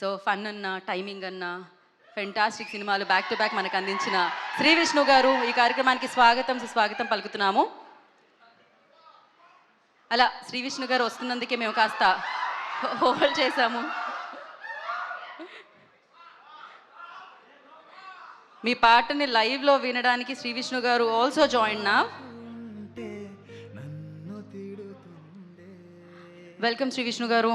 So fun అన్న, timing అన్న, fantastic సినిమాలు బ్యాక్ టు బ్యాక్ మనకు అందించిన శ్రీ విష్ణు గారు ఈ కార్యక్రమానికి స్వాగతం సుస్వాగతం పలుకుతున్నాము. అలా శ్రీ విష్ణు గారు వస్తున్నందుకే మేము కాస్త హోల్డ్ చేశాము. మీ పాటని లైవ్లో వినడానికి శ్రీ విష్ణు గారు ఆల్సో జాయిన్ నా. వెల్కమ్ శ్రీ విష్ణు గారు.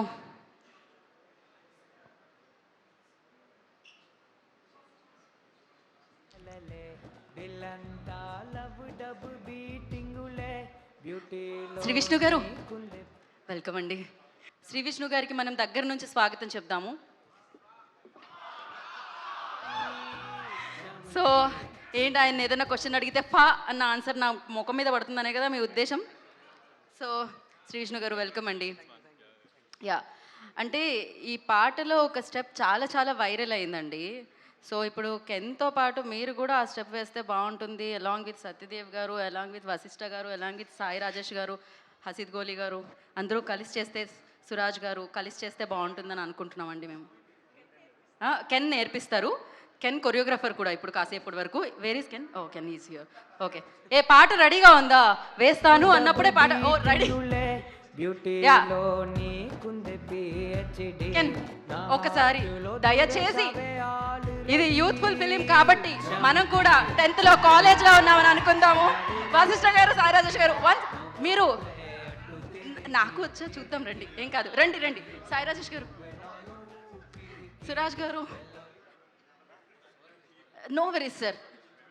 శ్రీ విష్ణు గారు వెల్కమ్ అండి. శ్రీ విష్ణు గారికి మనం దగ్గర నుంచి స్వాగతం చెప్దాము. సో ఏంటి, ఆయన ఏదైనా క్వశ్చన్ అడిగితే ఫా అన్న ఆన్సర్ నా ముఖం మీద పడుతుందనే కదా మీ ఉద్దేశం. సో శ్రీ విష్ణు గారు వెల్కమ్ అండి. యా, అంటే ఈ పాటలో ఒక స్టెప్ చాలా చాలా వైరల్ అయిందండి. సో ఇప్పుడు కెన్తో పాటు మీరు కూడా ఆ స్టెప్ వేస్తే బాగుంటుంది, అలాంగ్ విత్ సత్యదేవ్ గారు, అలాంగ్ విత్ వశిష్ఠ గారు, అలాంగ్ విత్ సాయి రాజేష్ గారు, హసిద్ గోలి గారు అందరూ కలిసి చేస్తే, సురాజ్ గారు కలిసి చేస్తే బాగుంటుందని అనుకుంటున్నామండి మేము. కెన్ నేర్పిస్తారు, కెన్ కొరియోగ్రాఫర్ కూడా ఇప్పుడు కాసేపటి వరకు. Where is Ken? ఓ కెన్ ఈజ్ హియర్. ఓకే, ఏ పాట రెడీగా ఉందా? వేస్తాను అన్నప్పుడే పాట. ఓ రెడీ. ఒకసారి దయచేసి, ఇది యూత్ఫుల్ ఫిలిం కాబట్టి మనం కూడా 10th లో కాలేజ్లో ఉన్నామని అనుకుందాము. వశిష్ఠ గారు, సాయి రాజేష్ గారు, మీరు నాకు వచ్చా చూద్దాం రండి, ఏం కాదు, రండి రండి. సాయి రాజేష్ గారు, సురాజ్ గారు, నో వెరీస్ సార్,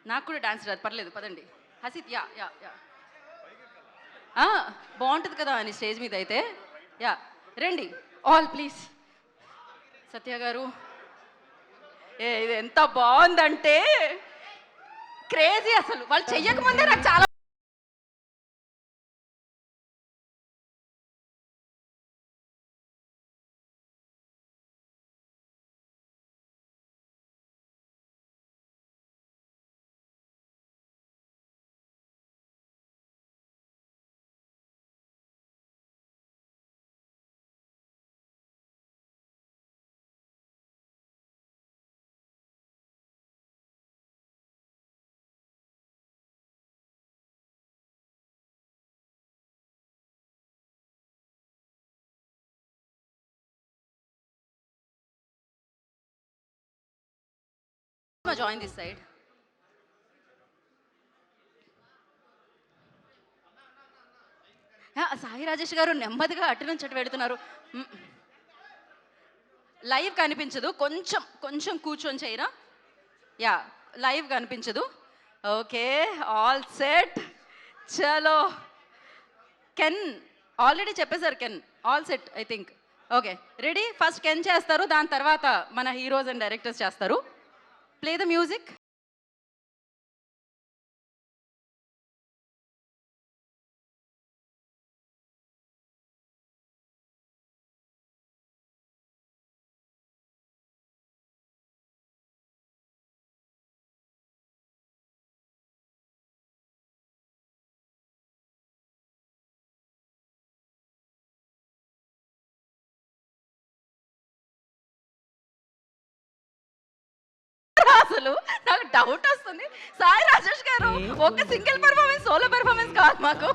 నాకు కూడా డాన్స్ రాదు, పర్లేదు పదండి. హసిత్, యా యా యా, బాగుంటుంది కదా అని స్టేజ్ మీద అయితే. యా రండి ఆల్ ప్లీజ్. సత్య గారు, ఇది ఎంత బాగుందంటే క్రేజీ, అసలు వాళ్ళు చెయ్యకముందే నాకు చాలా join this side. Sai Rajesh గారు నెమ్మదిగా అటు నుంచి అటు వెళుతున్నారు. లైవ్ కనిపించదు, కొంచెం కొంచెం కూర్చొని చేయరా. యా, లైవ్ కనిపించదు. ఓకే, ఆల్ సెట్, చలో. కెన్ ఆల్రెడీ చెప్పేశారు, can all set I think. Okay ready. First can చేస్తారు, దాని తర్వాత మన హీరోస్ అండ్ డైరెక్టర్స్ చేస్తారు. Play the music. అసలు నాకు డౌట్ వస్తుంది, సాయి రాజేష్ గారు ఒక సింగిల్ పెర్ఫార్మెన్స్, సోలో పెర్ఫార్మెన్స్ కాదు మాకు.